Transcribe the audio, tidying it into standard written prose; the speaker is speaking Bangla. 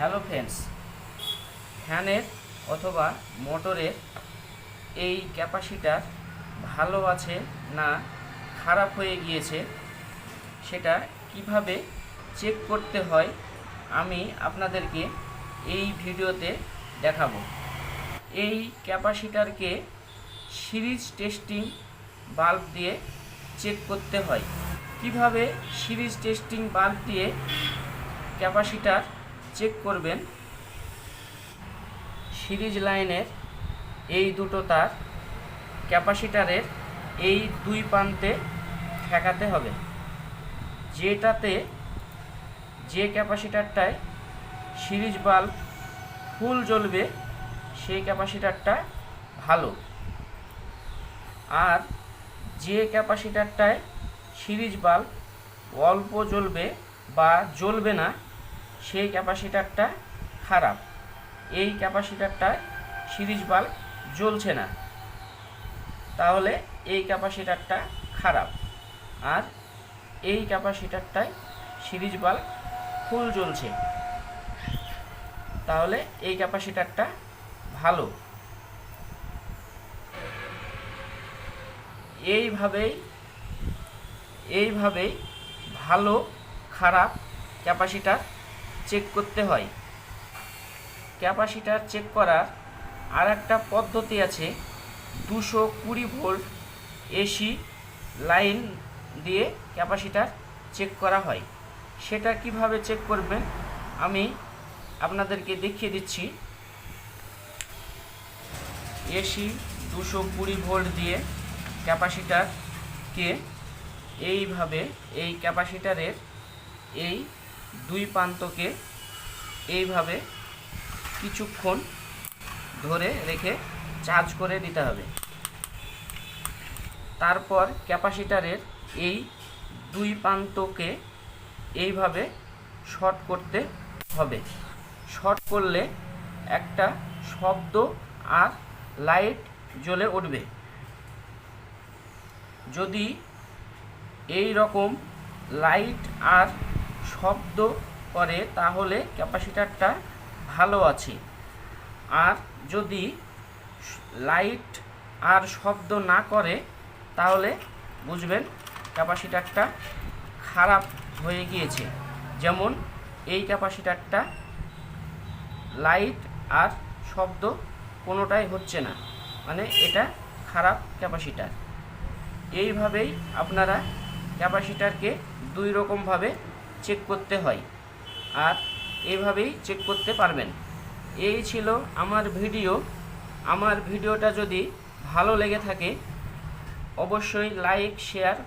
হ্যালো ফ্রেন্ডস, ফ্যানের অথবা মোটরের এই ক্যাপাসিটার ভালো আছে না খারাপ হয়ে গিয়েছে সেটা কিভাবে চেক করতে হয় আমি আপনাদেরকে এই ভিডিওতে দেখাবো। এই ক্যাপাসিটারকে সিরিজ টেস্টিং বাল্ব দিয়ে চেক করতে হয়। কিভাবে সিরিজ টেস্টিং বাল্ব দিয়ে ক্যাপাসিটার চেক করবেন? সিরিজ লাইনের এই দুটো তার ক্যাপাসিটারের এই দুই প্রান্তে ঠেকাতে হবে। যে ক্যাপাসিটারটায় সিরিজ বাল্ব ফুল জ্বলবে সেই ক্যাপাসিটারটা ভালো, আর যে ক্যাপাসিটারটায় সিরিজ বাল্ব অল্প জ্বলবে বা জ্বলবে না সেই ক্যাপাসিটারটা খারাপ। এই ক্যাপাসিটারটায় সিরিজ বাল্ব জ্বলছে না, তাহলে এই ক্যাপাসিটারটা খারাপ। আর এই ক্যাপাসিটারটায় সিরিজ বাল্ব ফুল জ্বলছে, তাহলে এই ক্যাপাসিটারটা ভালো। এইভাবেই ভালো খারাপ ক্যাপাসিটার চেক করতে হয়। ক্যাপাসিটার চেক করার আর একটা পদ্ধতি আছে। 220 ভোল্ট এসি লাইন দিয়ে ক্যাপাসিটার চেক করা হয়। সেটা কিভাবে চেক করবেন আমি আপনাদেরকে দেখিয়ে দিচ্ছি। এসি 220 ভোল্ট দিয়ে ক্যাপাসিটারকে এইভাবে এই ক্যাপাসিটারের এই দুই প্রান্তকে এইভাবে কিছুক্ষণ ধরে রেখে চার্জ করে দিতে হবে। তারপর ক্যাপাসিটারের এই দুই প্রান্তকে এইভাবে শর্ট করতে হবে। শর্ট করলে একটা শব্দ আর লাইট জ্বলে উঠবে। যদি এই রকম লাইট আর শব্দ করে তাহলে ক্যাপাসিটারটা ভালো আছে, আর যদি লাইট আর শব্দ না করে তাহলে বুঝবেন ক্যাপাসিটারটা খারাপ হয়ে গিয়েছে। যেমন এই ক্যাপাসিটারটা লাইট আর শব্দ কোনোটাই হচ্ছে না, মানে এটা খারাপ ক্যাপাসিটার। এইভাবেই আপনারা ক্যাপাসিটারকে দুই রকমভাবে চেক করতে হয়, আর এইভাবেই চেক করতে পারবেন। এই ছিল আমার ভিডিও। আমার ভিডিওটা যদি ভালো লেগে থাকে অবশ্যই লাইক, শেয়ার